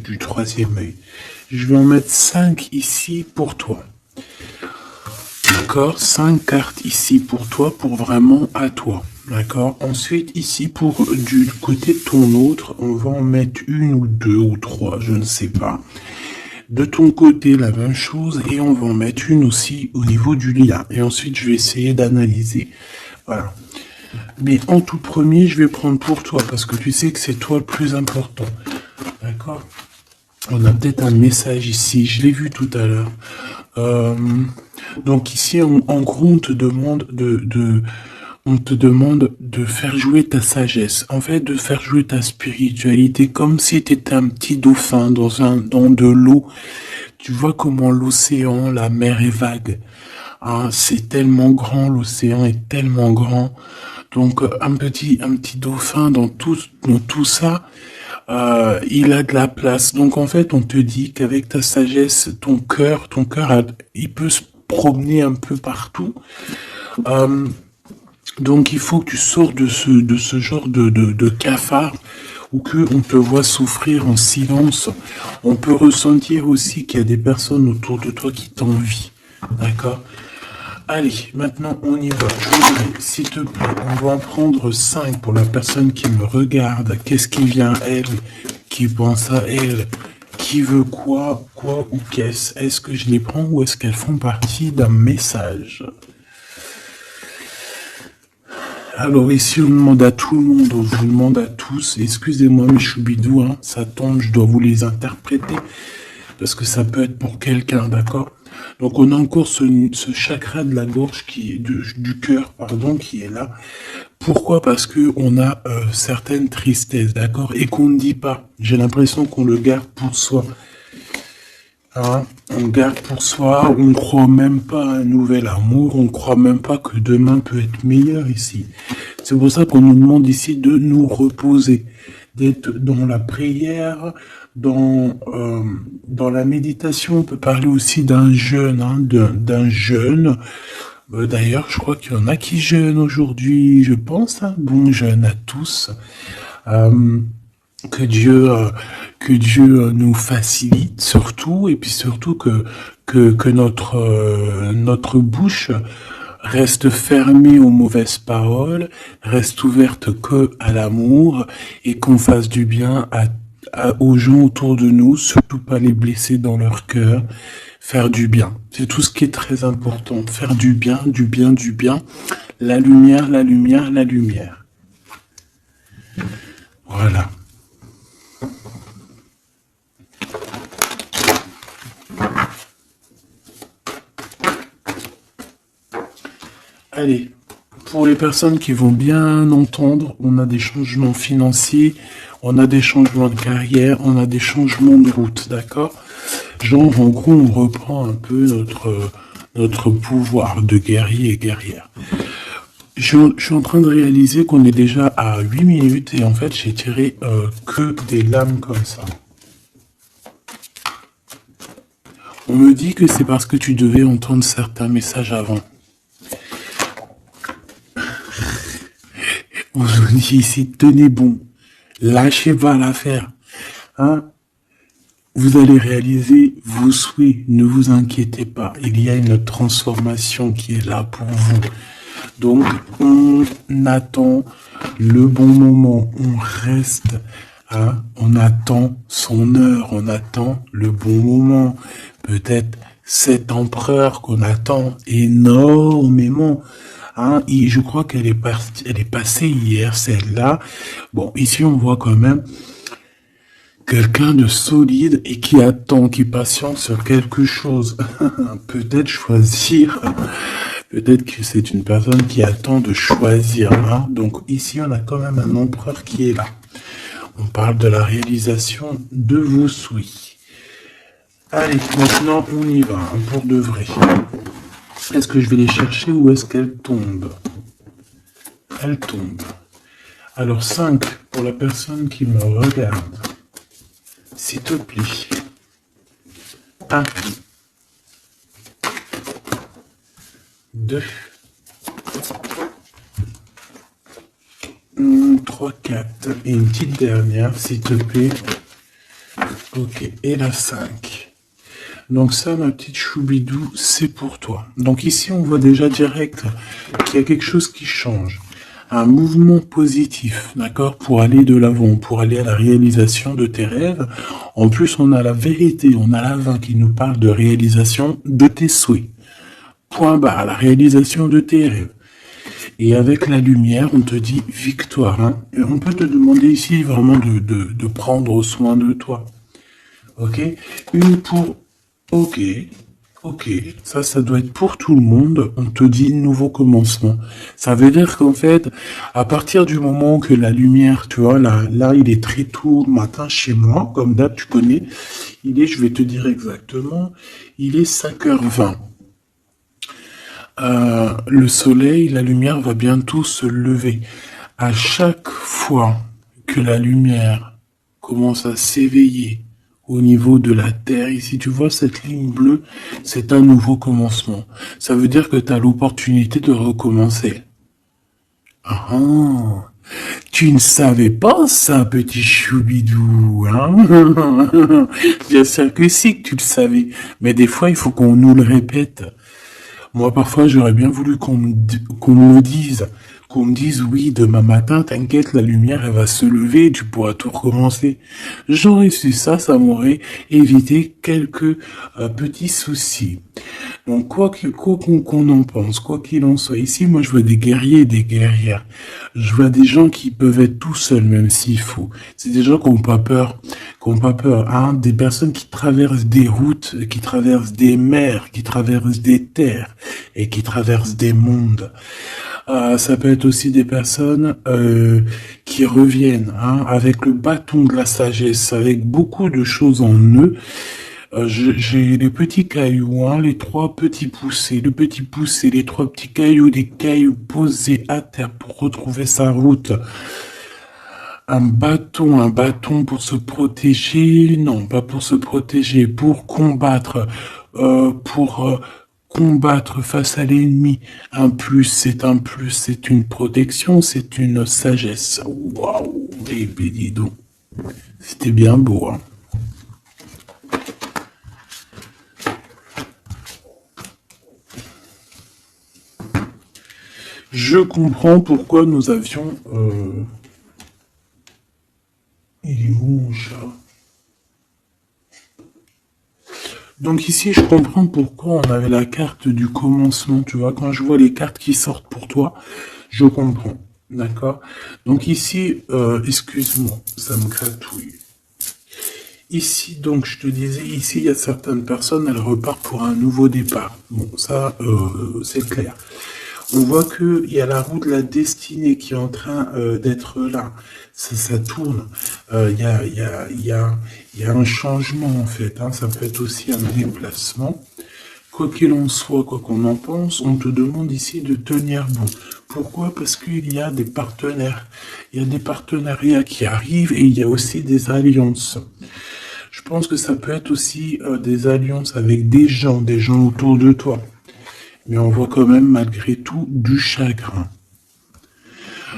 du troisième œil. Je vais en mettre 5 ici pour toi. D'accord, 5 cartes ici pour toi, pour vraiment à toi. D'accord. Ensuite, ici, du côté de ton autre, on va en mettre 1 ou 2 ou 3, je ne sais pas. De ton côté, la même chose, et on va en mettre une aussi au niveau du lien. Et ensuite, je vais essayer d'analyser. Voilà. Mais en tout premier, je vais prendre pour toi, parce que tu sais que c'est toi le plus important. D'accord? On a peut-être un message ici, je l'ai vu tout à l'heure. Donc ici, en gros, on te demande de faire jouer ta sagesse, en fait, de faire jouer ta spiritualité, comme si tu étais un petit dauphin dans de l'eau. Tu vois comment l'océan, la mer est vague. Hein, c'est tellement grand, l'océan est tellement grand. Donc un petit dauphin dans tout ça, il a de la place. Donc en fait, on te dit qu'avec ta sagesse, ton cœur, il peut se promener un peu partout. Donc il faut que tu sors de ce genre de cafard où que on te voit souffrir en silence. On peut ressentir aussi qu'il y a des personnes autour de toi qui t'envient. D'accord? Allez, maintenant on y va. Je voudrais, s'il te plaît, on va en prendre 5 pour la personne qui me regarde. Qu'est-ce qui vient, elle? Qui pense à elle? Qui veut quoi ou qu'est-ce? Est-ce que je les prends ou est-ce qu'elles font partie d'un message? Alors ici, on demande à tout le monde, on vous demande à tous, excusez-moi mes choubidous, hein, ça tombe, je dois vous les interpréter, parce que ça peut être pour quelqu'un, d'accord? Donc on a encore ce chakra de la gorge, du cœur, pardon, qui est là. Pourquoi? Parce que on a certaines tristesses, d'accord? Et qu'on ne dit pas. J'ai l'impression qu'on le garde pour soi. Hein, on garde pour soi, on ne croit même pas à un nouvel amour, on ne croit même pas que demain peut être meilleur ici. C'est pour ça qu'on nous demande ici de nous reposer, d'être dans la prière, dans la méditation. On peut parler aussi d'un jeûne, hein, d'un jeûne. D'ailleurs, je crois qu'il y en a qui jeûnent aujourd'hui, je pense. Hein, bon jeûne à tous. Que Dieu nous facilite surtout, et puis surtout que notre bouche reste fermée aux mauvaises paroles, reste ouverte que à l'amour, et qu'on fasse du bien aux gens autour de nous, surtout pas les blesser dans leur cœur, faire du bien. C'est tout ce qui est très important, faire du bien, du bien, du bien, la lumière, la lumière, la lumière. Voilà. Allez, pour les personnes qui vont bien entendre, on a des changements financiers, on a des changements de carrière, on a des changements de route, d'accord? Genre, en gros, on reprend un peu notre pouvoir de guerrier et guerrière. Je suis en train de réaliser qu'on est déjà à 8 minutes et en fait, j'ai tiré que des lames comme ça. On me dit que c'est parce que tu devais entendre certains messages avant. On vous dit ici, tenez bon, lâchez pas l'affaire. Hein? Vous allez réaliser vos souhaits, ne vous inquiétez pas. Il y a une transformation qui est là pour vous. Donc, on attend le bon moment, on reste, hein, on attend son heure, on attend le bon moment. Peut-être cet empereur qu'on attend énormément. Hein, et je crois qu'elle est passée hier, celle-là. Bon, ici, on voit quand même quelqu'un de solide et qui attend, qui patiente sur quelque chose. Peut-être choisir. Peut-être que c'est une personne qui attend de choisir. Hein. Donc ici, on a quand même un empereur qui est là. On parle de la réalisation de vos souhaits. Allez, maintenant, on y va, hein, pour de vrai. Est-ce que je vais les chercher ou est-ce qu'elles tombent? Elles tombent. Alors 5 pour la personne qui me regarde. S'il te plaît. 1. 2. 3, 4. Et une petite dernière, s'il te plaît. Ok, et la 5. Donc ça, ma petite choubidou, c'est pour toi. Donc ici, on voit déjà direct qu'il y a quelque chose qui change. Un mouvement positif, d'accord, pour aller de l'avant, pour aller à la réalisation de tes rêves. En plus, on a la vérité, on a la 20 qui nous parle de réalisation de tes souhaits. Point barre, la réalisation de tes rêves. Et avec la lumière, on te dit victoire. Hein. Et on peut te demander ici vraiment de prendre soin de toi. Ok. Une pour... Ok. Ok. Ça doit être pour tout le monde. On te dit nouveau commencement. Ça veut dire qu'en fait, à partir du moment que la lumière, tu vois, là il est très tôt le matin chez moi, comme d'hab, tu connais. Je vais te dire exactement, il est 5h20. Le soleil, la lumière va bientôt se lever. À chaque fois que la lumière commence à s'éveiller au niveau de la Terre, ici tu vois cette ligne bleue, c'est un nouveau commencement. Ça veut dire que tu as l'opportunité de recommencer. Ah, tu ne savais pas ça, petit choubidou, hein? Bien sûr que si, que tu le savais. Mais des fois, il faut qu'on nous le répète. Moi, parfois, j'aurais bien voulu qu'on me le dise. Qu'on me dise, oui, demain matin, t'inquiète, la lumière, elle va se lever et tu pourras tout recommencer. J'aurais su ça, ça m'aurait évité quelques petits soucis. Donc, quoi qu'on en pense, quoi qu'il en soit, ici, moi, je vois des guerriers et des guerrières. Je vois des gens qui peuvent être tout seuls, même s'il faut. C'est des gens qui n'ont pas peur, hein, des personnes qui traversent des routes, qui traversent des mers, qui traversent des terres et qui traversent des mondes. Ça peut être aussi des personnes qui reviennent, hein, avec le bâton de la sagesse, avec beaucoup de choses en eux. J'ai les petits cailloux, hein, les 3 petits poussés, le petit poussé, les 3 petits cailloux, des cailloux posés à terre pour retrouver sa route. Un bâton pour se protéger, non, pas pour se protéger, pour combattre, combattre face à l'ennemi. Un plus, c'est une protection, c'est une sagesse. Waouh, eh ben, dis donc, c'était bien beau, hein. Je comprends pourquoi nous avions... Il est où mon chat? Donc ici, je comprends pourquoi on avait la carte du commencement. Tu vois, quand je vois les cartes qui sortent pour toi, je comprends. D'accord? Donc ici, excuse-moi, ça me gratouille. Ici, donc, je te disais, ici, il y a certaines personnes, elles repartent pour un nouveau départ. Bon, ça, c'est clair. On voit qu'il y a la roue de la destinée qui est en train d'être là. Ça tourne. Il y a un changement, en fait. Hein. Ça peut être aussi un déplacement. Quoi qu'il en soit, quoi qu'on en pense, on te demande ici de tenir bon. Pourquoi? Parce qu'il y a des partenaires. Il y a des partenariats qui arrivent et il y a aussi des alliances. Je pense que ça peut être aussi des alliances avec des gens autour de toi. Mais on voit quand même malgré tout du chagrin.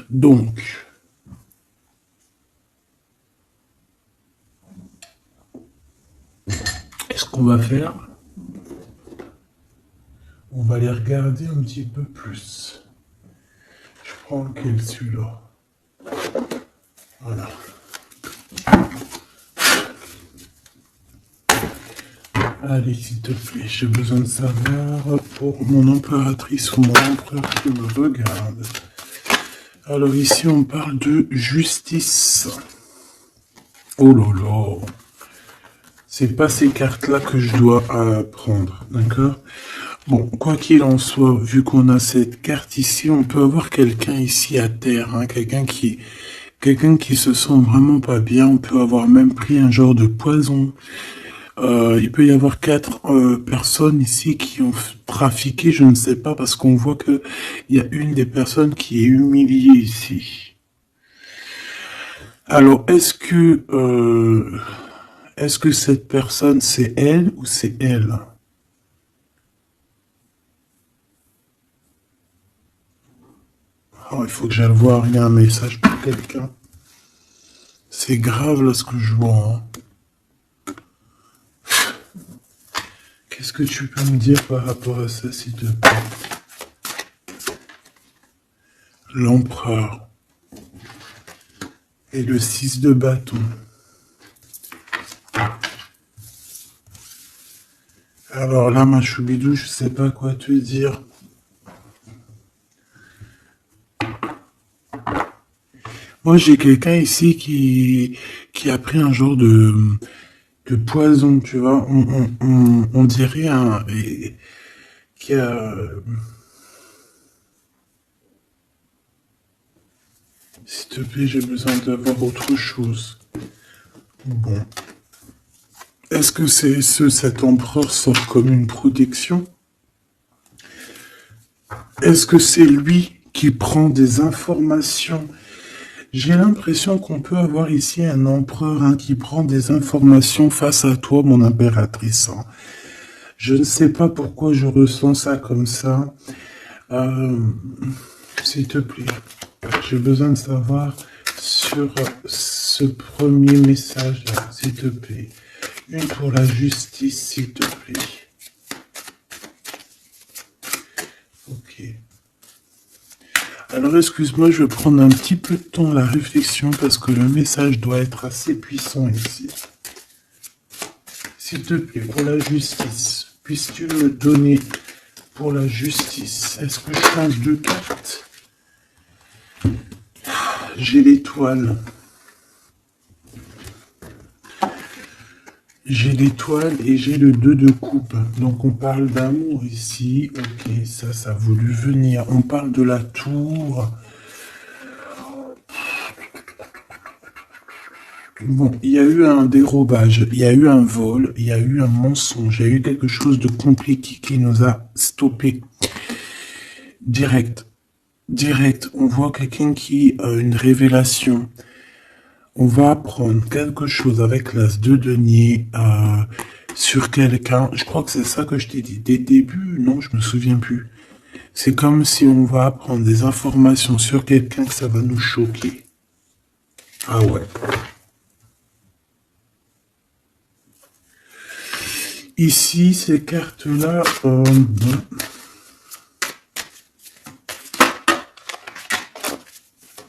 Donc, qu'est-ce qu'on va faire? On va les regarder un petit peu plus. Je prends lequel, celui-là? Voilà. Allez, s'il te plaît, j'ai besoin de savoir pour mon impératrice ou mon empereur qui me regarde. Alors ici, on parle de justice. Oh là là. C'est pas ces cartes-là que je dois prendre, d'accord? Bon, quoi qu'il en soit, vu qu'on a cette carte ici, on peut avoir quelqu'un ici à terre, hein, quelqu'un qui se sent vraiment pas bien. On peut avoir même pris un genre de poison. Il peut y avoir 4 personnes ici qui ont trafiqué, je ne sais pas, parce qu'on voit que il y a une des personnes qui est humiliée ici. Alors, est-ce que cette personne, c'est elle ou c'est elle? Oh, il faut que j'aille voir, il y a un message pour quelqu'un. C'est grave là ce que je vois. Hein. Qu'est-ce que tu peux me dire par rapport à ça, s'il te plaît? L'empereur. Et le 6 de bâton. Alors là, ma choubidou, je sais pas quoi te dire. Moi, j'ai quelqu'un ici qui a pris un genre de poison, tu vois. On dirait qui a... S'il te plaît, j'ai besoin d'avoir autre chose. Bon. Est-ce que cet empereur sort comme une protection? Est-ce que c'est lui qui prend des informations? J'ai l'impression qu'on peut avoir ici un empereur qui prend des informations face à toi, mon impératrice. Je ne sais pas pourquoi je ressens ça comme ça. S'il te plaît, j'ai besoin de savoir sur ce premier message-là, s'il te plaît. Une pour la justice, s'il te plaît. Ok. Alors, excuse-moi, je vais prendre un petit peu de temps à la réflexion parce que le message doit être assez puissant ici. S'il te plaît, pour la justice, puisses-tu me donner pour la justice? Est-ce que je change de carte? J'ai l'étoile. J'ai l'étoile et j'ai le 2 de coupe. Donc on parle d'amour ici. Ok, ça a voulu venir. On parle de la tour. Bon, il y a eu un dérobage, il y a eu un vol, il y a eu un mensonge, il y a eu quelque chose de compliqué qui nous a stoppé. Direct. On voit quelqu'un qui a une révélation. On va apprendre quelque chose avec l'as de denier sur quelqu'un. Je crois que c'est ça que je t'ai dit. Dès le début, non, je me souviens plus. C'est comme si on va apprendre des informations sur quelqu'un que ça va nous choquer. Ah ouais. Ici, ces cartes-là, on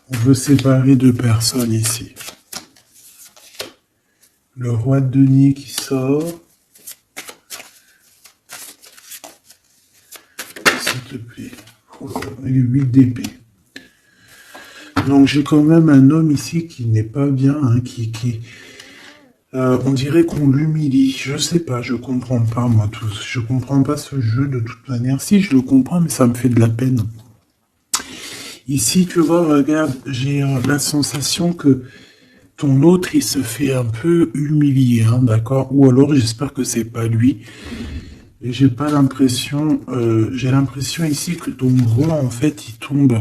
veut séparer deux personnes ici. Le roi de denier qui sort. S'il te plaît. Et le 8 d'épée. Donc j'ai quand même un homme ici qui n'est pas bien, on dirait qu'on l'humilie. Je sais pas, je comprends pas moi tous. Je comprends pas ce jeu de toute manière. Si je le comprends, mais ça me fait de la peine. Ici, tu vois, regarde, j'ai la sensation que ton autre, il se fait un peu humilier, d'accord? Ou alors, j'espère que c'est pas lui. Et j'ai pas l'impression, j'ai l'impression ici que ton roi, en fait, il tombe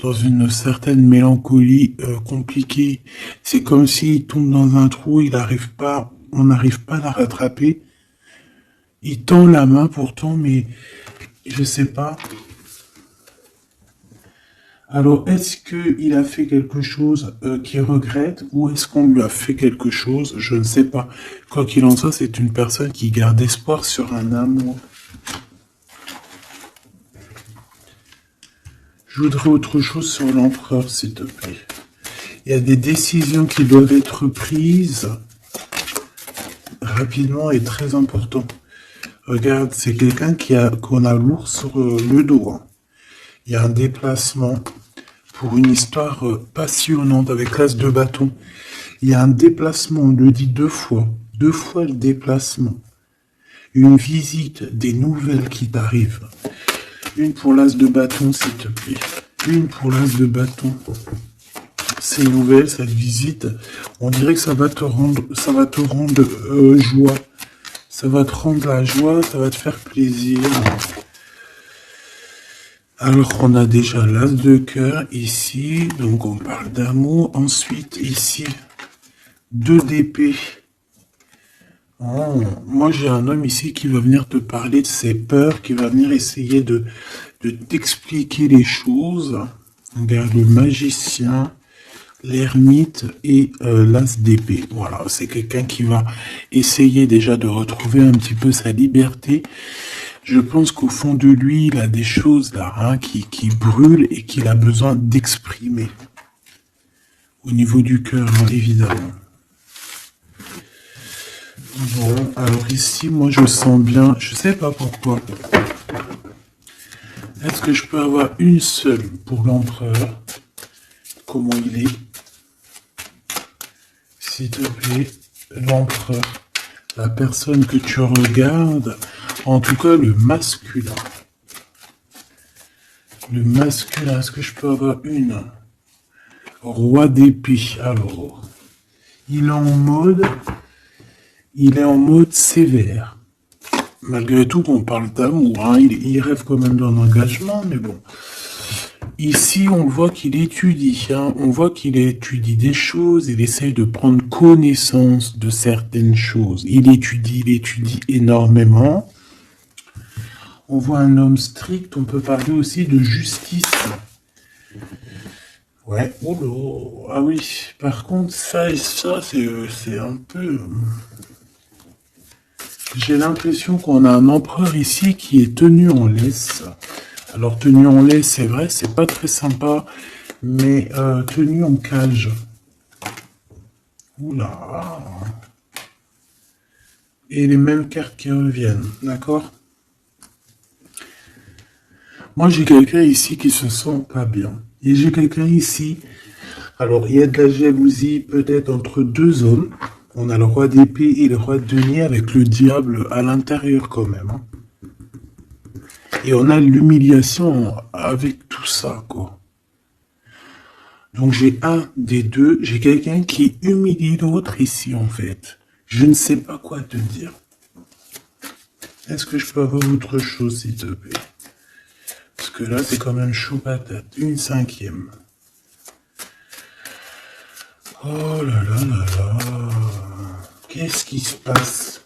dans une certaine mélancolie compliquée. C'est comme s'il tombe dans un trou, on n'arrive pas à la rattraper. Il tend la main pourtant, mais je sais pas. Alors, est-ce qu'il a fait quelque chose qu'il regrette ou est-ce qu'on lui a fait quelque chose? Je ne sais pas. Quoi qu'il en soit, c'est une personne qui garde espoir sur un amour. Je voudrais autre chose sur l'empereur, s'il te plaît. Il y a des décisions qui doivent être prises rapidement et très important. Regarde, c'est quelqu'un qu'on a lourd sur le dos. Il y a un déplacement pour une histoire passionnante avec l'as de bâton. Il y a un déplacement, on le dit deux fois le déplacement. Une visite, des nouvelles qui t'arrivent. Une pour l'as de bâton, s'il te plaît. Une pour l'as de bâton. Ces nouvelles, cette visite, on dirait que ça va te rendre joie. Ça va te rendre la joie, ça va te faire plaisir. Alors, on a déjà l'as de cœur ici, donc on parle d'amour. Ensuite, ici, 2 d'épée. Oh, moi, j'ai un homme ici qui va venir te parler de ses peurs, qui va venir essayer de t'expliquer les choses. Regarde, le magicien. l'ermite et l'as d'épée. Voilà, c'est quelqu'un qui va essayer déjà de retrouver un petit peu sa liberté. Je pense qu'au fond de lui, il a des choses là qui brûlent et qu'il a besoin d'exprimer. Au niveau du cœur, évidemment. Bon, alors ici, moi je sens bien, je sais pas pourquoi. Est-ce que je peux avoir une seule pour l'empereur? Comment il est? S'il te plaît, l'empereur. La personne que tu regardes, en tout cas le masculin. Le masculin, est-ce que je peux avoir une? Roi d'épée. Alors, il est en mode sévère. Malgré tout, qu'on parle d'amour, hein, il rêve quand même d'un engagement, mais bon. Ici, on voit qu'il étudie, hein, on voit qu'il étudie des choses, il essaye de prendre connaissance de certaines choses. Il étudie énormément. On voit un homme strict, on peut parler aussi de justice. Ouais, oh là, ah oui, par contre, ça, c'est un peu... J'ai l'impression qu'on a un empereur ici qui est tenu en laisse. Alors, tenu en laisse, c'est vrai, c'est pas très sympa, mais tenu en cage. Oula. Et les mêmes cartes qui reviennent, d'accord? Moi, j'ai quelqu'un ici qui se sent pas bien. Et j'ai quelqu'un ici. Alors, il y a de la jalousie peut-être entre deux hommes. On a le roi d'épée et le roi de denier avec le diable à l'intérieur quand même. Hein. Et on a l'humiliation avec tout ça, quoi. Donc, j'ai un des deux. J'ai quelqu'un qui humilie l'autre ici, en fait. Je ne sais pas quoi te dire. Est-ce que je peux avoir autre chose, s'il te plaît? Parce que là, c'est quand même chaud patate. Une cinquième. Oh là là là là. Qu'est-ce qui se passe?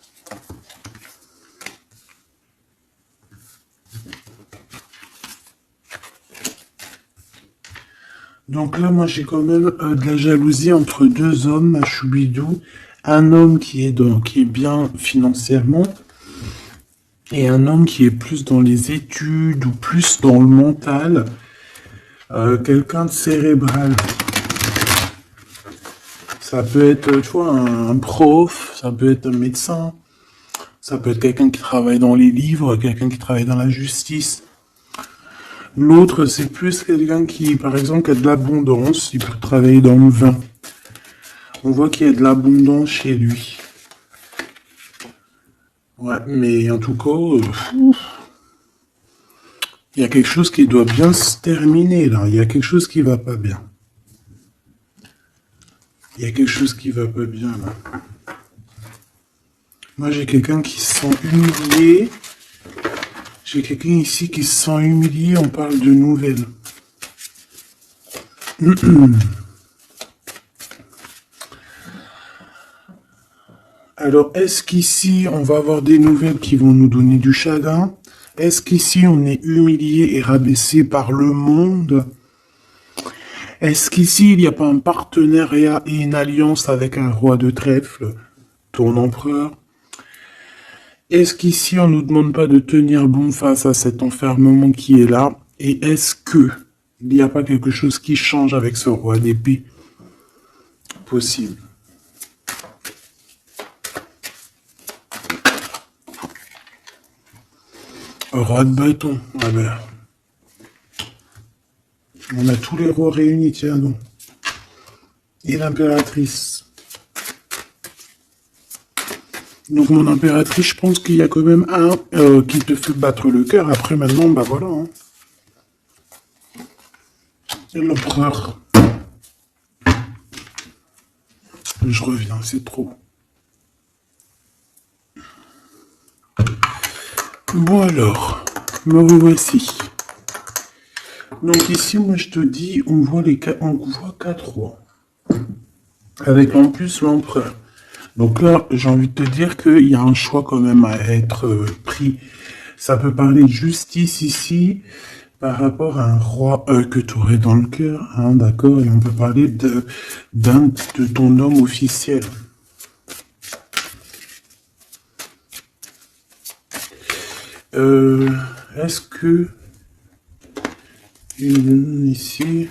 Donc là, moi, j'ai quand même de la jalousie entre deux hommes à Choubidou. Un homme qui est bien financièrement et un homme qui est plus dans les études ou plus dans le mental. Quelqu'un de cérébral. Ça peut être, tu vois, un prof, ça peut être un médecin, ça peut être quelqu'un qui travaille dans les livres, quelqu'un qui travaille dans la justice. L'autre, c'est plus quelqu'un qui, par exemple, a de l'abondance, il peut travailler dans le vin. On voit qu'il y a de l'abondance chez lui. Ouais, mais en tout cas, il y a quelque chose qui doit bien se terminer, là. Il y a quelque chose qui va pas bien. Il y a quelque chose qui va pas bien, là. Moi, j'ai quelqu'un qui se sent humilié. J'ai quelqu'un ici qui se sent humilié. On parle de nouvelles. Alors, est-ce qu'ici, on va avoir des nouvelles qui vont nous donner du chagrin? Est-ce qu'ici, on est humilié et rabaissé par le monde? Est-ce qu'ici, il n'y a pas un partenariat et une alliance avec un roi de trèfle, ton empereur? Est-ce qu'ici, on ne nous demande pas de tenir bon face à cet enfermement qui est là? Et est-ce que il n'y a pas quelque chose qui change avec ce roi d'épée? Possible. Roi de bâton. Ah ben. On a tous les rois réunis, tiens donc. Et l'impératrice. Donc mon impératrice, je pense qu'il y a quand même un qui te fait battre le cœur. Après maintenant, bah voilà. Hein. L'empereur. Je reviens, c'est trop. Bon alors, me revoici. Donc ici, moi je te dis, on voit 4 rois. Avec en plus l'empereur. Donc là, j'ai envie de te dire qu'il y a un choix quand même à être pris. Ça peut parler de justice ici, par rapport à un roi que tu aurais dans le cœur, hein, d'accord? Et on peut parler de ton homme officiel. Est-ce que ici,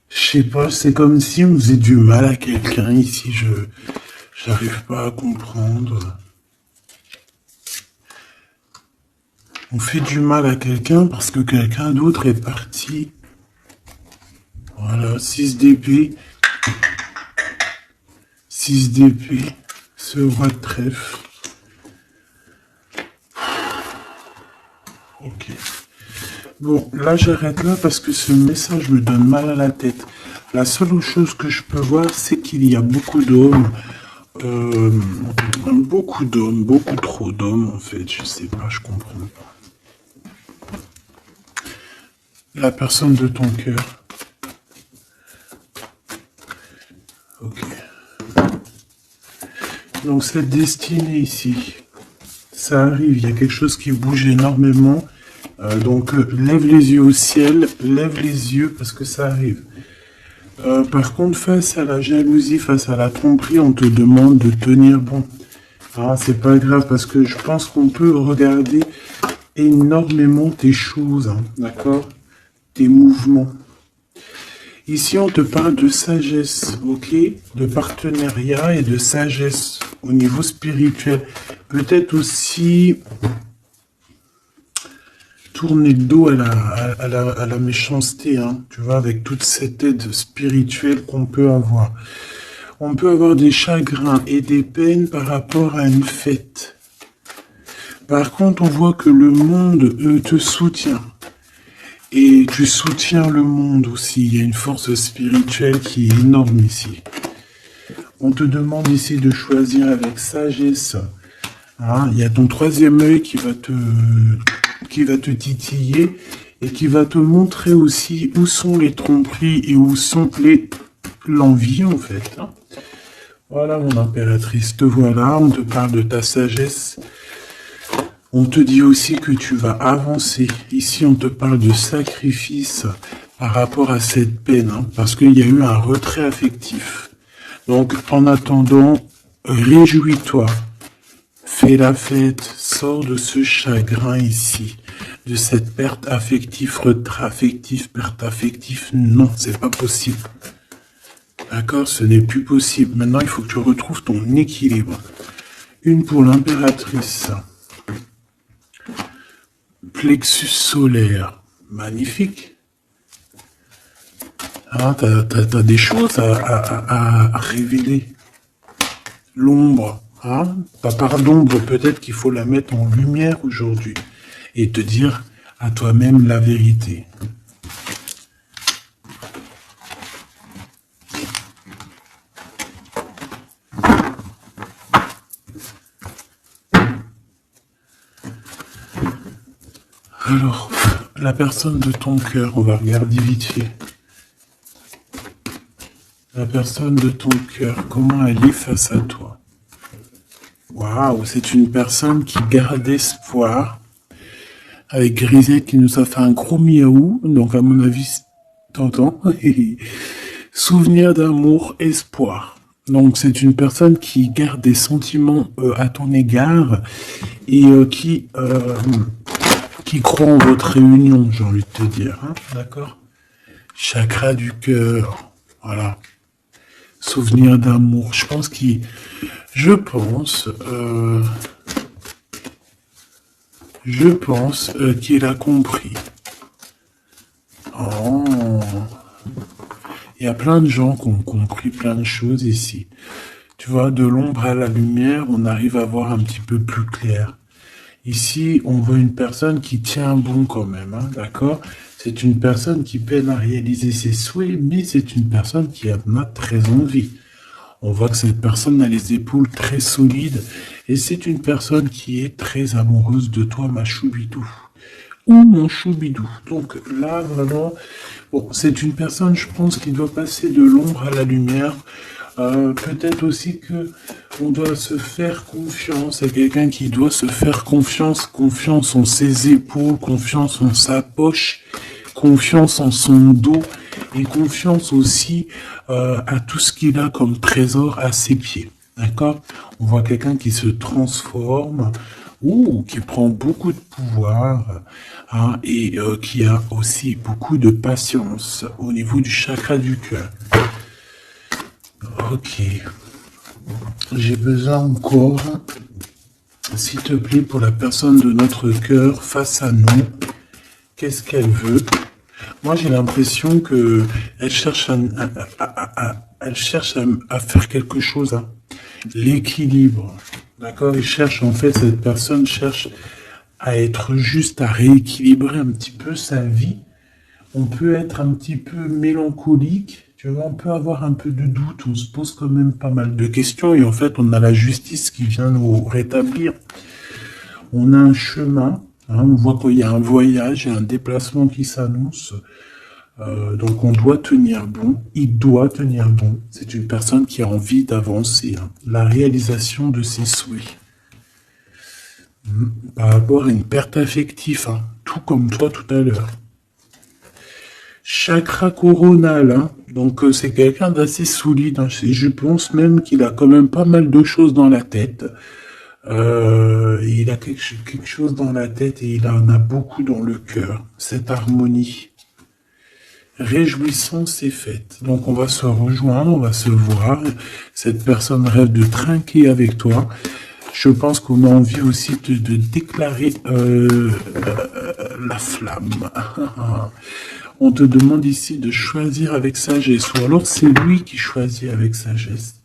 je sais pas, c'est comme si on faisait du mal à quelqu'un ici, j'arrive pas à comprendre. On fait du mal à quelqu'un parce que quelqu'un d'autre est parti. Voilà, 6 d'épée. 6 d'épée. Ce roi de trèfle. Ok. Bon, là j'arrête là parce que ce message me donne mal à la tête. La seule chose que je peux voir, c'est qu'il y a beaucoup d'hommes. Beaucoup d'hommes, beaucoup trop d'hommes en fait. Je sais pas, je comprends pas. La personne de ton cœur. Ok. Donc cette destinée ici, ça arrive, il y a quelque chose qui bouge énormément. Donc lève les yeux au ciel, lève les yeux parce que ça arrive. Par contre, face à la jalousie, face à la tromperie, on te demande de tenir bon. Ah, c'est pas grave parce que je pense qu'on peut regarder énormément tes choses, hein, d'accord? Tes mouvements. Ici, on te parle de sagesse, ok? De partenariat et de sagesse au niveau spirituel. Peut-être aussi tourner le dos à la méchanceté, hein, tu vois, avec toute cette aide spirituelle qu'on peut avoir. On peut avoir des chagrins et des peines par rapport à une fête. Par contre, on voit que le monde te soutient. Et tu soutiens le monde aussi. Il y a une force spirituelle qui est énorme ici. On te demande ici de choisir avec sagesse. Hein, il y a ton troisième œil qui va te titiller et qui va te montrer aussi où sont les tromperies et où sont l'envie en fait. Hein. Voilà mon impératrice, te voilà, on te parle de ta sagesse. On te dit aussi que tu vas avancer. Ici, on te parle de sacrifice par rapport à cette peine, hein, parce qu'il y a eu un retrait affectif. Donc, en attendant, réjouis-toi. Fais la fête, sors de ce chagrin ici, de cette perte affective, retrait affectif, perte affective. Non, c'est pas possible. D'accord, ce n'est plus possible. Maintenant, il faut que tu retrouves ton équilibre. Une pour l'impératrice. Plexus solaire, magnifique. Ah, t'as des choses à révéler. L'ombre, hein, ta part d'ombre, peut-être qu'il faut la mettre en lumière aujourd'hui et te dire à toi-même la vérité. Alors, la personne de ton cœur, on va regarder vite fait. La personne de ton cœur, comment elle est face à toi? Waouh, c'est une personne qui garde espoir. Avec Grisette qui nous a fait un gros miaou. Donc, à mon avis, t'entends? Souvenir d'amour, espoir. Donc, c'est une personne qui garde des sentiments à ton égard et qui croit en votre réunion, j'ai envie de te dire. Hein, d'accord? Chakra du cœur. Voilà. Souvenir d'amour. Je pense qu'il a compris. Oh. Il y a plein de gens qui ont compris plein de choses ici. Tu vois, de l'ombre à la lumière, on arrive à voir un petit peu plus clair. Ici, on voit une personne qui tient bon quand même, hein, d'accord? C'est une personne qui peine à réaliser ses souhaits, mais c'est une personne qui en a très envie. On voit que cette personne a les épaules très solides, et c'est une personne qui est très amoureuse de toi, ma choubidou. Ou mon choubidou. Donc là, vraiment, bon, c'est une personne, je pense, qui doit passer de l'ombre à la lumière. Peut-être aussi que on doit se faire confiance. C'est quelqu'un qui doit se faire confiance. Confiance en ses épaules, confiance en sa poche, confiance en son dos et confiance aussi à tout ce qu'il a comme trésor à ses pieds. D'accord? On voit quelqu'un qui se transforme ou qui prend beaucoup de pouvoir hein, et qui a aussi beaucoup de patience au niveau du chakra du cœur. Ok. J'ai besoin encore, s'il te plaît, pour la personne de notre cœur face à nous, qu'est-ce qu'elle veut? Moi, j'ai l'impression que elle cherche à faire quelque chose. Hein. L'équilibre. D'accord? Il cherche, en fait, cette personne cherche à être juste, à rééquilibrer un petit peu sa vie. On peut être un petit peu mélancolique, tu vois, on peut avoir un peu de doute, on se pose quand même pas mal de questions et en fait, on a la justice qui vient nous rétablir. On a un chemin, hein, on voit qu'il y a un voyage et un déplacement qui s'annonce. Donc on doit tenir bon, il doit tenir bon. C'est une personne qui a envie d'avancer, hein. La réalisation de ses souhaits. Par rapport à une perte affective, hein, tout comme toi tout à l'heure. Chakra coronal, hein. Donc c'est quelqu'un d'assez solide. Hein. Je pense même qu'il a quand même pas mal de choses dans la tête. Il a quelque chose dans la tête et il en a beaucoup dans le cœur. Cette harmonie. Réjouissance est faite. Donc on va se rejoindre, on va se voir. Cette personne rêve de trinquer avec toi. Je pense qu'on a envie aussi de déclarer la flamme. On te demande ici de choisir avec sagesse. Ou alors c'est lui qui choisit avec sagesse.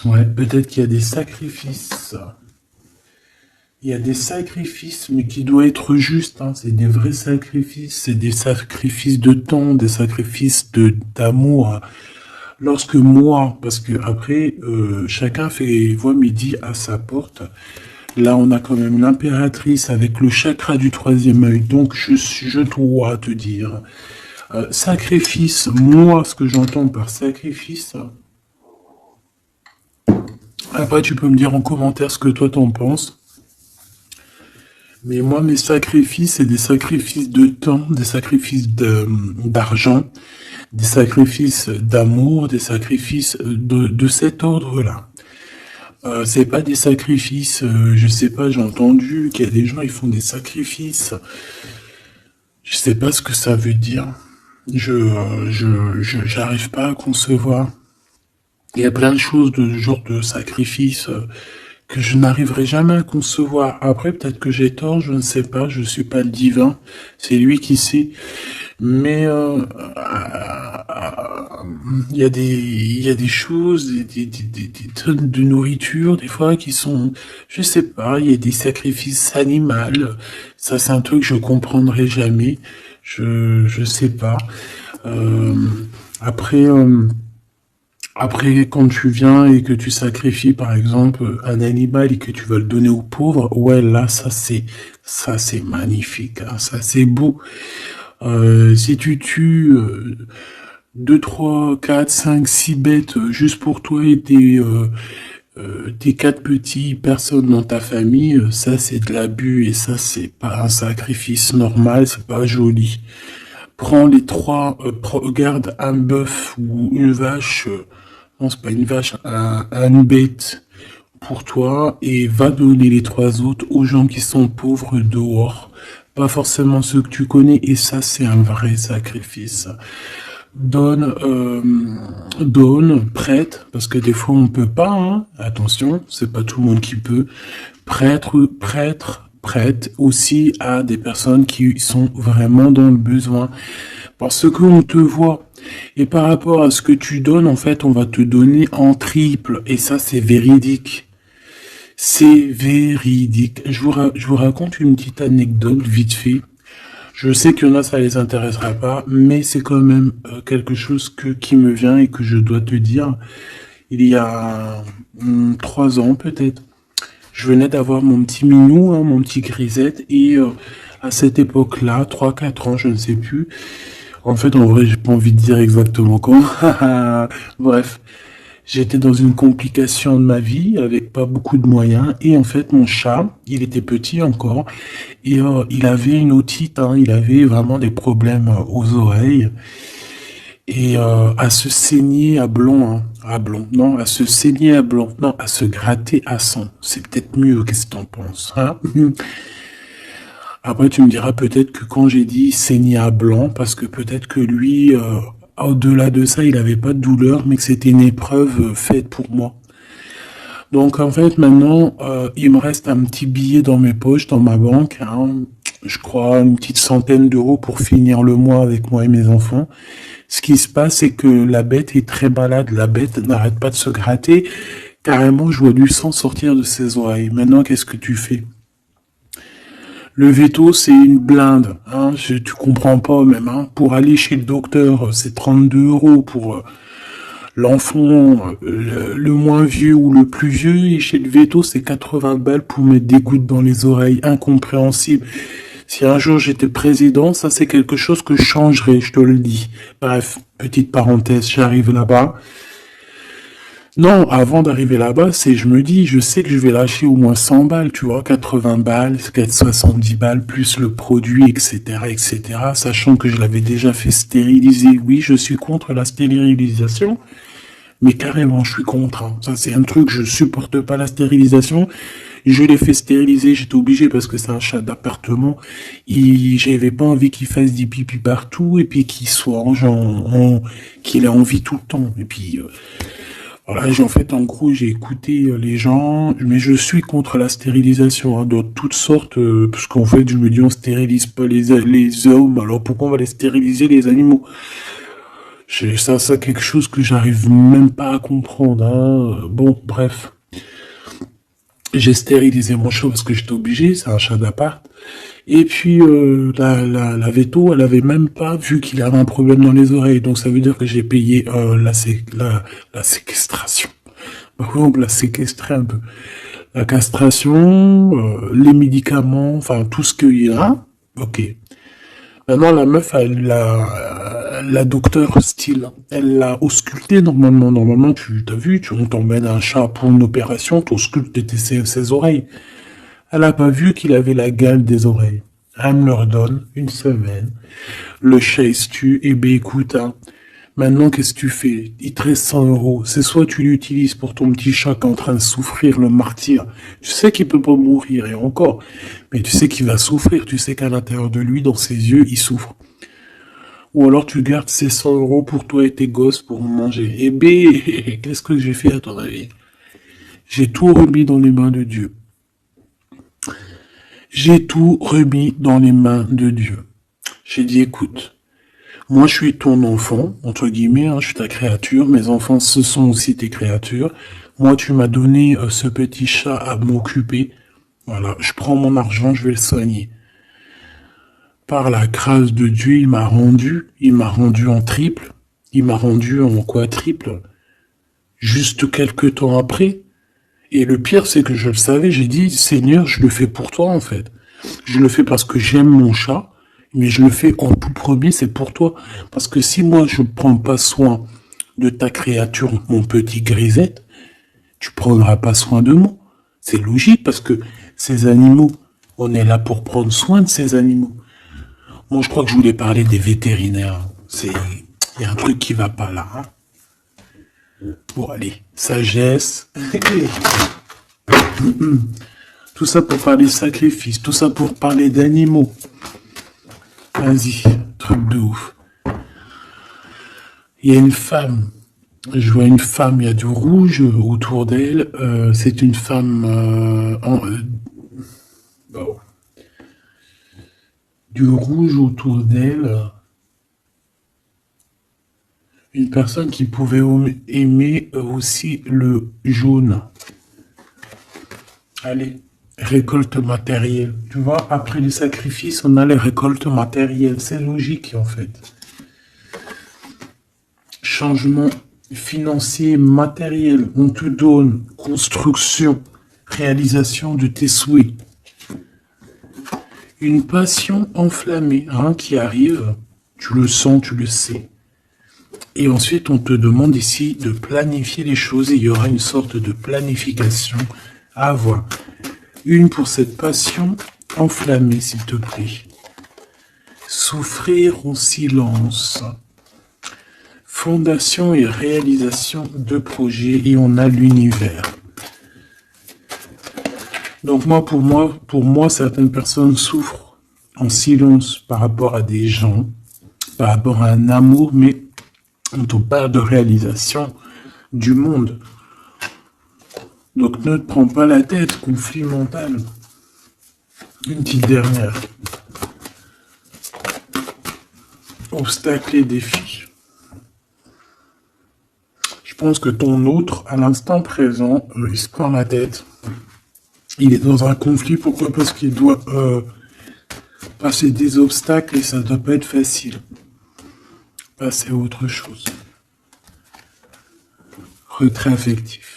Ouais, peut-être qu'il y a des sacrifices. Il y a des sacrifices, mais qui doivent être justes. Hein. C'est des vrais sacrifices. C'est des sacrifices de temps, des sacrifices d'amour. Lorsque moi, parce que après, chacun voit midi à sa porte. Là, on a quand même l'impératrice avec le chakra du troisième œil. Donc, je dois te dire, sacrifice, moi, ce que j'entends par sacrifice. Après, tu peux me dire en commentaire ce que toi t'en penses. Mais moi, mes sacrifices, c'est des sacrifices de temps, des sacrifices d'argent, des sacrifices d'amour, des sacrifices de cet ordre-là. C'est pas des sacrifices, je sais pas, j'ai entendu qu'il y a des gens, ils font des sacrifices. Je sais pas ce que ça veut dire. J'arrive pas à concevoir. Il y a plein de choses de genre de sacrifices que je n'arriverai jamais à concevoir. Après, peut-être que j'ai tort, je ne sais pas, je suis pas le divin, c'est lui qui sait. Mais il y a des choses, des tonnes de nourriture, des fois, qui sont, je sais pas, il y a des sacrifices animaux. Ça, c'est un truc que je comprendrai jamais. Je sais pas. Après, quand tu viens et que tu sacrifies, par exemple, un animal et que tu vas le donner aux pauvres, ouais, là, ça c'est magnifique, hein, ça c'est beau. Si tu tues 2, 3, 4, 5, 6 bêtes juste pour toi et tes 4 petits personnes dans ta famille, ça c'est de l'abus et ça c'est pas un sacrifice normal, c'est pas joli. Prends les 3, regarde un bœuf ou une vache. Non, c'est pas une vache, une bête pour toi et va donner les 3 autres aux gens qui sont pauvres dehors. Pas forcément ceux que tu connais et ça, c'est un vrai sacrifice. Donne, prête, parce que des fois on peut pas, hein. Attention, c'est pas tout le monde qui peut. Prête aussi à des personnes qui sont vraiment dans le besoin. Parce qu'on te voit. Et par rapport à ce que tu donnes, en fait, on va te donner en triple. Et ça, c'est véridique. C'est véridique. Je vous raconte une petite anecdote, vite fait. Je sais qu'il y en a, ça les intéressera pas, mais c'est quand même quelque chose qui me vient et que je dois te dire. Il y a 3 ans, peut-être. Je venais d'avoir mon petit minou, mon petit grisette, et à cette époque-là, 3-4 ans, je ne sais plus, En fait, en vrai, j'ai pas envie de dire exactement quand. Bref, j'étais dans une complication de ma vie avec pas beaucoup de moyens et en fait, mon chat, il était petit encore et il avait une otite, hein, il avait vraiment des problèmes aux oreilles et à se saigner à blanc, hein, à blanc, non, à se saigner à blanc, non, à se gratter à sang. C'est peut-être mieux, qu'est-ce que t'en penses, hein? Après, tu me diras peut-être que quand j'ai dit saigner à blanc, parce que peut-être que lui, au-delà de ça, il avait pas de douleur, mais que c'était une épreuve faite pour moi. Donc en fait, maintenant, il me reste un petit billet dans mes poches, dans ma banque, hein, je crois une petite centaine d'euros pour finir le mois avec moi et mes enfants. Ce qui se passe, c'est que la bête est très malade, la bête n'arrête pas de se gratter. Carrément, je vois du sang sortir de ses oreilles. Maintenant, qu'est-ce que tu fais? Le veto, c'est une blinde, hein, tu comprends pas même, hein. Pour aller chez le docteur, c'est 32 euros pour l'enfant le moins vieux ou le plus vieux, et chez le veto, c'est 80 balles pour mettre des gouttes dans les oreilles, incompréhensible. Si un jour j'étais président, ça c'est quelque chose que je changerais, je te le dis. Bref, petite parenthèse, j'arrive là-bas. Non, avant d'arriver là-bas, je me dis, je sais que je vais lâcher au moins 100 balles, tu vois, 80 balles, 70 balles, plus le produit, etc., etc., sachant que je l'avais déjà fait stériliser. Oui, je suis contre la stérilisation, mais carrément, je suis contre, hein. Ça, c'est un truc, je supporte pas la stérilisation. Je l'ai fait stériliser, j'étais obligé parce que c'est un chat d'appartement. J'avais pas envie qu'il fasse des pipis partout et puis qu'il soit qu'il ait envie tout le temps. Et puis, voilà, en fait, en gros, j'ai écouté les gens, mais je suis contre la stérilisation, hein, de toutes sortes, parce qu'en fait, je me dis, on stérilise pas les hommes, alors pourquoi on va les stériliser les animaux? Ça, quelque chose que j'arrive même pas à comprendre, hein. Bon, bref. J'ai stérilisé mon chat parce que j'étais obligé, c'est un chat d'appart. Et puis la veto, elle avait même pas vu qu'il avait un problème dans les oreilles, donc ça veut dire que j'ai payé la séquestration. Par contre, on l'a séquestré un peu. La castration, les médicaments, enfin tout ce qu'il y a. Ok. Maintenant la meuf, la docteur style, elle l'a ausculté normalement. Normalement, tu t'as vu, on t'emmène un chat pour une opération, tu auscultes ses oreilles. Elle a pas vu qu'il avait la gale des oreilles. Elle me leur donne une semaine. Le chat il se tue. Eh ben écoute, hein, maintenant qu'est-ce que tu fais? Il te reste 100 euros. C'est soit tu l'utilises pour ton petit chat qui est en train de souffrir, le martyr. Tu sais qu'il peut pas mourir et encore. Mais tu sais qu'il va souffrir. Tu sais qu'à l'intérieur de lui, dans ses yeux, il souffre. Ou alors tu gardes ces 100 euros pour toi et tes gosses pour manger. Eh ben, qu'est-ce que j'ai fait à ton avis? J'ai tout remis dans les mains de Dieu. J'ai tout remis dans les mains de Dieu. J'ai dit, écoute, moi je suis ton enfant, entre guillemets, hein, je suis ta créature, mes enfants ce sont aussi tes créatures. Moi tu m'as donné ce petit chat à m'occuper. Voilà, je prends mon argent, je vais le soigner. Par la grâce de Dieu, il m'a rendu en triple, il m'a rendu en quadruple, juste quelques temps après. Et le pire, c'est que je le savais, j'ai dit, Seigneur, je le fais pour toi, en fait. Je le fais parce que j'aime mon chat, mais je le fais en tout premier, c'est pour toi. Parce que si moi, je prends pas soin de ta créature, mon petit grisette, tu prendras pas soin de moi. C'est logique, parce que ces animaux, on est là pour prendre soin de ces animaux. Moi, je crois que je voulais parler des vétérinaires. Il y a un truc qui va pas là, hein. Bon, allez, sagesse. Tout ça pour parler sacrifice, tout ça pour parler d'animaux. Vas-y, truc de ouf. Il y a une femme, je vois une femme, il y a du rouge autour d'elle. C'est une femme bon. Du rouge autour d'elle. Une personne qui pouvait aimer aussi le jaune. Allez, récolte matérielle. Tu vois, après les sacrifices, on a les récoltes matérielles. C'est logique, en fait. Changement financier, matériel. On te donne construction, réalisation de tes souhaits. Une passion enflammée, hein, qui arrive. Tu le sens, tu le sais. Et ensuite, on te demande ici de planifier les choses et il y aura une sorte de planification à avoir. Une pour cette passion enflammée, s'il te plaît. Souffrir en silence. Fondation et réalisation de projets et on a l'univers. Donc pour moi, certaines personnes souffrent en silence par rapport à des gens, par rapport à un amour, mais on te parle de réalisation du monde. Donc ne te prends pas la tête, conflit mental. Une petite dernière. Obstacles et défis. Je pense que ton autre, à l'instant présent, il se prend la tête. Il est dans un conflit. Pourquoi? Parce qu'il doit passer des obstacles et ça ne doit pas être facile. Passer à autre chose. Retrait affectif.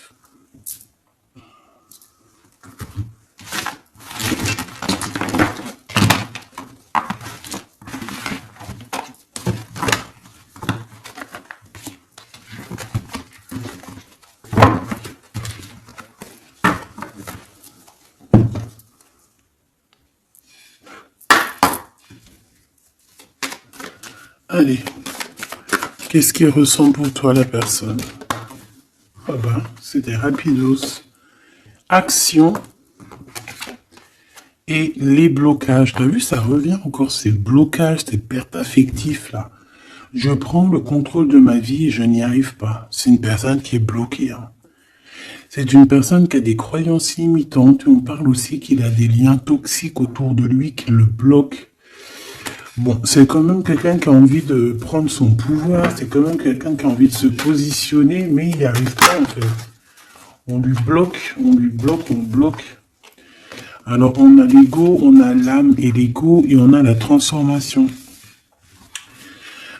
Allez, qu'est-ce qu'il ressent pour toi la personne? Ah ben, c'était rapidos. Action et les blocages. T'as vu, ça revient encore, ces blocages, ces pertes affectives là. Je prends le contrôle de ma vie et je n'y arrive pas. C'est une personne qui est bloquée. Hein. C'est une personne qui a des croyances limitantes. On parle aussi qu'il a des liens toxiques autour de lui qui le bloquent. Bon, c'est quand même quelqu'un qui a envie de prendre son pouvoir, c'est quand même quelqu'un qui a envie de se positionner, mais il n'y arrive pas en fait. On lui bloque, on lui bloque, on bloque. Alors on a l'ego, on a l'âme et l'ego, et on a la transformation.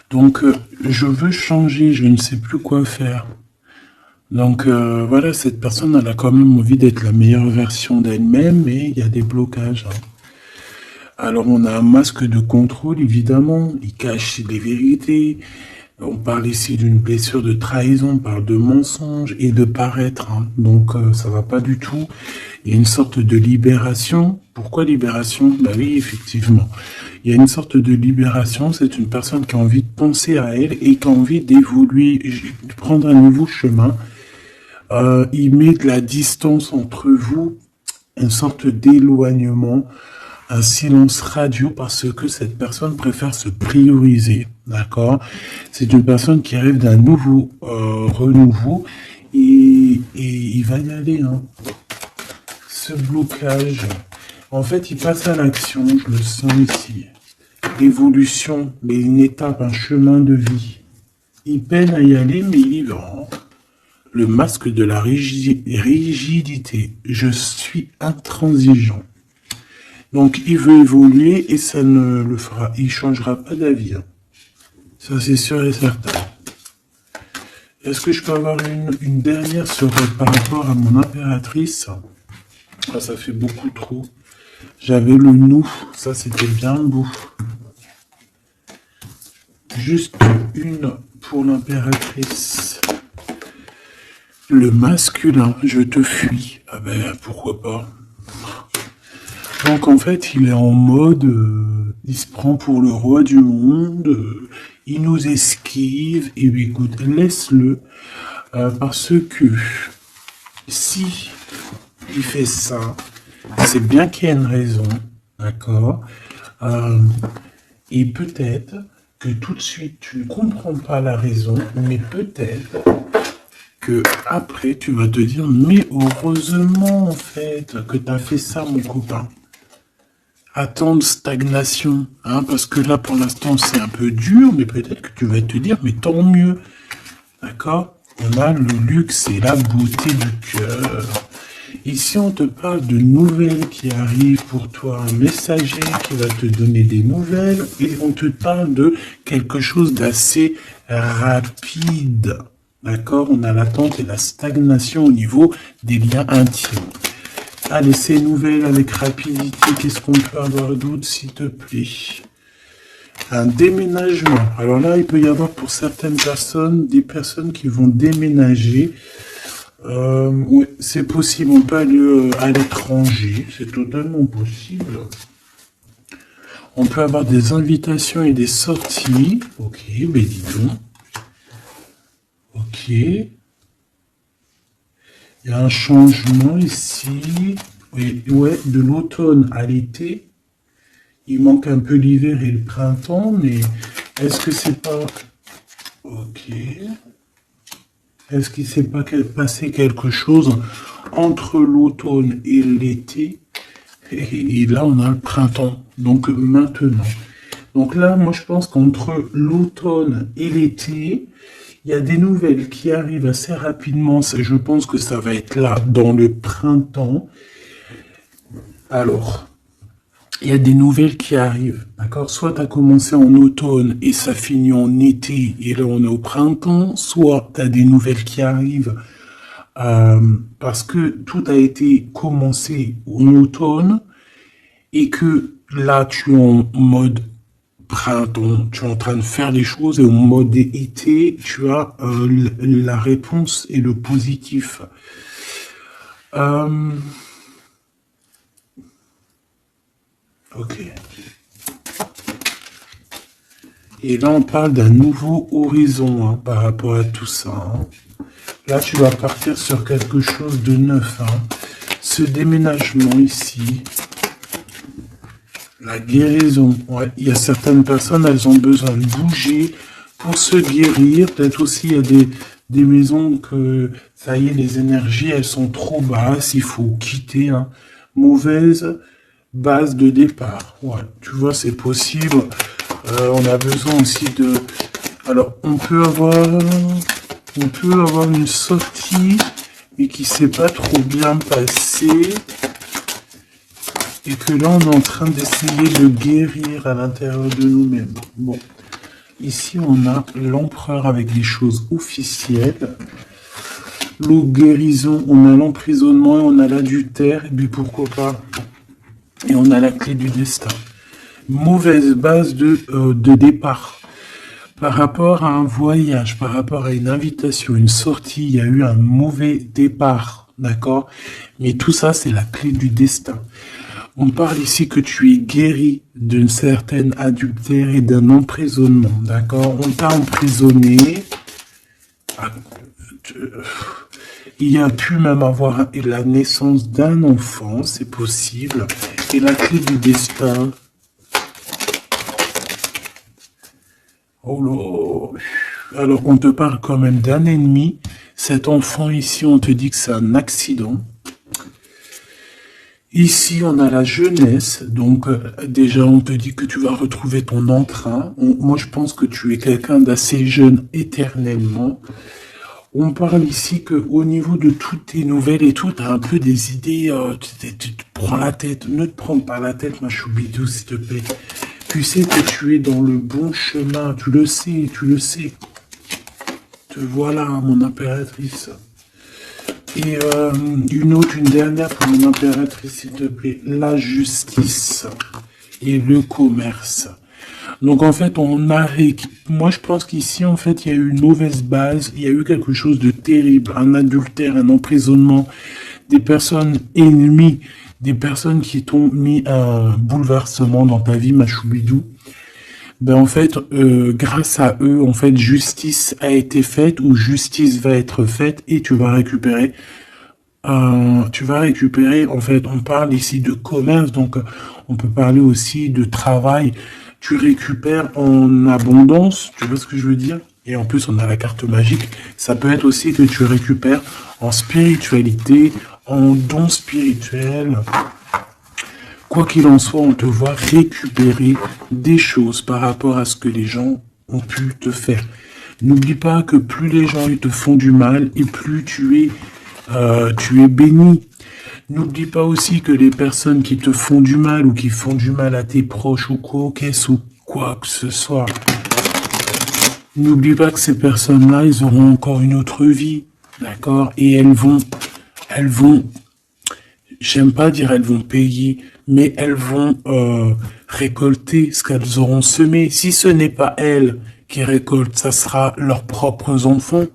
Donc je veux changer, je ne sais plus quoi faire. Donc voilà, cette personne, elle a quand même envie d'être la meilleure version d'elle-même, mais il y a des blocages. Hein. Alors on a un masque de contrôle, évidemment, il cache les vérités. On parle ici d'une blessure de trahison, on parle de mensonge et de paraître. Hein. Donc ça va pas du tout. Il y a une sorte de libération. Pourquoi libération? Bah oui, effectivement. Il y a une sorte de libération. C'est une personne qui a envie de penser à elle et qui a envie d'évoluer, de prendre un nouveau chemin. Il met de la distance entre vous, une sorte d'éloignement. Un silence radio parce que cette personne préfère se prioriser, d'accord? C'est une personne qui rêve d'un nouveau renouveau et il va y aller. Hein. Ce blocage, en fait, il passe à l'action, je le sens ici. L'évolution, une étape, un chemin de vie. Il peine à y aller, mais il y va. Le masque de la rigidité. Je suis intransigeant. Donc, il veut évoluer et ça ne le fera. Il changera pas d'avis. Hein. Ça, c'est sûr et certain. Est-ce que je peux avoir une dernière par rapport à mon impératrice? Ah, ça fait beaucoup trop. J'avais le nous. Ça, c'était bien beau. Juste une pour l'impératrice. Le masculin, je te fuis. Ah ben, pourquoi pas? Donc en fait, il est en mode, il se prend pour le roi du monde, il nous esquive, et écoute, laisse-le, parce que si il fait ça, c'est bien qu'il y a une raison, d'accord? Et peut-être que tout de suite, tu ne comprends pas la raison, mais peut-être que après tu vas te dire, mais heureusement en fait que tu as fait ça, mon copain. Attendre stagnation, hein, parce que là pour l'instant c'est un peu dur, mais peut-être que tu vas te dire, mais tant mieux, d'accord? On a le luxe et la beauté du cœur. Ici on te parle de nouvelles qui arrivent pour toi, un messager qui va te donner des nouvelles, et on te parle de quelque chose d'assez rapide, d'accord? On a l'attente et la stagnation au niveau des liens intimes. Allez, ces nouvelles avec rapidité, qu'est-ce qu'on peut avoir d'autre, s'il te plaît? un déménagement. Alors là, il peut y avoir pour certaines personnes, des personnes qui vont déménager. Oui, c'est possible, on peut aller à l'étranger, c'est totalement possible. On peut avoir des invitations et des sorties. Ok, ben dis donc. Ok. Il y a un changement ici. Oui, ouais, de l'automne à l'été. Il manque un peu l'hiver et le printemps, mais est-ce que c'est pas... Ok. Est-ce qu'il s'est pas passé quelque chose entre l'automne et l'été? Et là, on a le printemps. Donc maintenant. Donc là, moi, je pense qu'entre l'automne et l'été, il y a des nouvelles qui arrivent assez rapidement. Je pense que ça va être là, dans le printemps. Alors, il y a des nouvelles qui arrivent, d'accord? Soit tu as commencé en automne et ça finit en été, et là on est au printemps, soit tu as des nouvelles qui arrivent parce que tout a été commencé en automne et que là tu es en mode printemps, tu es en train de faire les choses, et au mode été, tu as la réponse et le positif. Ok. Et là, on parle d'un nouveau horizon hein, par rapport à tout ça. Hein. Là, tu vas partir sur quelque chose de neuf. Hein. Ce déménagement ici, la guérison. Ouais, il y a certaines personnes, elles ont besoin de bouger pour se guérir. Peut-être aussi, il y a des maisons que, ça y est, les énergies, elles sont trop basses. Il faut quitter. Hein. Mauvaise base de départ. Ouais, tu vois, c'est possible. On a besoin aussi de... Alors, on peut avoir une sortie, mais qui s'est pas trop bien passée. Et que là, on est en train d'essayer de guérir à l'intérieur de nous-mêmes. Bon. Ici, on a l'empereur avec des choses officielles. L'eau guérison, on a l'emprisonnement, on a l'adultère, et puis pourquoi pas. Et on a la clé du destin. Mauvaise base de départ. Par rapport à un voyage, par rapport à une invitation, une sortie, il y a eu un mauvais départ, d'accord? Mais tout ça, c'est la clé du destin. On parle ici que tu es guéri d'une certaine adultère et d'un emprisonnement, d'accord? On t'a emprisonné. Il y a pu même avoir la naissance d'un enfant, c'est possible. Et la clé du destin... Oh là, alors on te parle quand même d'un ennemi. Cet enfant ici, on te dit que c'est un accident. Ici, on a la jeunesse. Donc déjà, on te dit que tu vas retrouver ton entrain. Moi, je pense que tu es quelqu'un d'assez jeune éternellement. On parle ici que au niveau de toutes tes nouvelles et tout, tu as un peu des idées. Tu te prends la tête. Ne te prends pas la tête, ma choubidou, s'il te plaît. Tu sais que tu es dans le bon chemin, tu le sais, tu le sais. Te voilà, mon impératrice. Et une dernière pour mon impératrice, s'il te plaît. La justice et le commerce. Donc en fait, moi je pense qu'ici, en fait, il y a eu une mauvaise base, il y a eu quelque chose de terrible, un adultère, un emprisonnement, des personnes ennemies, des personnes qui t'ont mis un bouleversement dans ta vie, ma choubidou. Ben en fait, grâce à eux, en fait, justice a été faite ou justice va être faite et tu vas récupérer. En fait, on parle ici de commerce, donc on peut parler aussi de travail. Tu récupères en abondance, tu vois ce que je veux dire? Et en plus, on a la carte magique. Ça peut être aussi que tu récupères en spiritualité, en don spirituel. Quoi qu'il en soit, on te voit récupérer des choses par rapport à ce que les gens ont pu te faire. N'oublie pas que plus les gens ils te font du mal et plus tu es béni. N'oublie pas aussi que les personnes qui te font du mal ou qui font du mal à tes proches ou quoi que ce soit, n'oublie pas que ces personnes-là, ils auront encore une autre vie, d'accord? Et elles vont j'aime pas dire elles vont payer, mais elles vont récolter ce qu'elles auront semé. Si ce n'est pas elles qui récoltent, ça sera leurs propres enfants.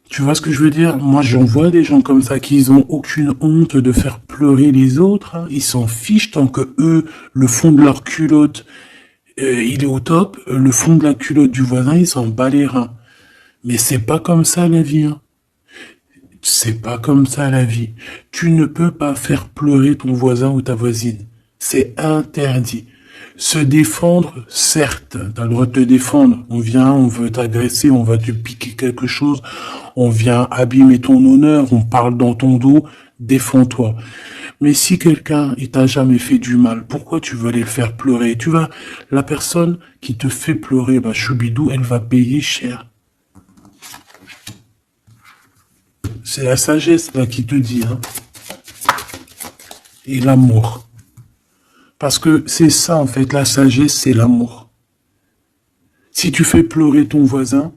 Tu vois ce que je veux dire? Moi, j'en vois des gens comme ça qui ont aucune honte de faire pleurer les autres. Hein. Ils s'en fichent tant que eux, le fond de leur culotte, il est au top. Le fond de la culotte du voisin, il s'en bat les reins. Mais c'est pas comme ça la vie. Hein. C'est pas comme ça la vie. Tu ne peux pas faire pleurer ton voisin ou ta voisine. C'est interdit. Se défendre, certes, t'as le droit de te défendre. On vient, on veut t'agresser, on va te piquer quelque chose, on vient abîmer ton honneur, on parle dans ton dos, défends-toi. Mais si quelqu'un, il t'a jamais fait du mal, pourquoi tu veux aller le faire pleurer? La personne qui te fait pleurer, bah, choubidou, elle va payer cher. C'est la sagesse, là, qui te dit, hein. Et l'amour. Parce que c'est ça, en fait, la sagesse, c'est l'amour. Si tu fais pleurer ton voisin,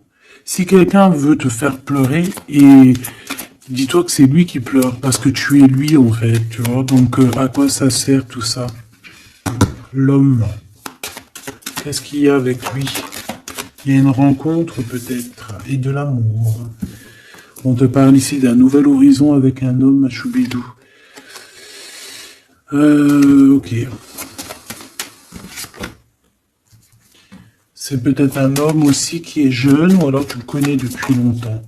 si quelqu'un veut te faire pleurer, et dis-toi que c'est lui qui pleure, parce que tu es lui, en fait, tu vois. Donc, à quoi ça sert, tout ça? L'homme. Qu'est-ce qu'il y a avec lui? Il y a une rencontre, peut-être, et de l'amour. On te parle ici d'un nouvel horizon avec un homme à Choubidou. Ok. C'est peut-être un homme aussi qui est jeune, ou alors tu le connais depuis longtemps.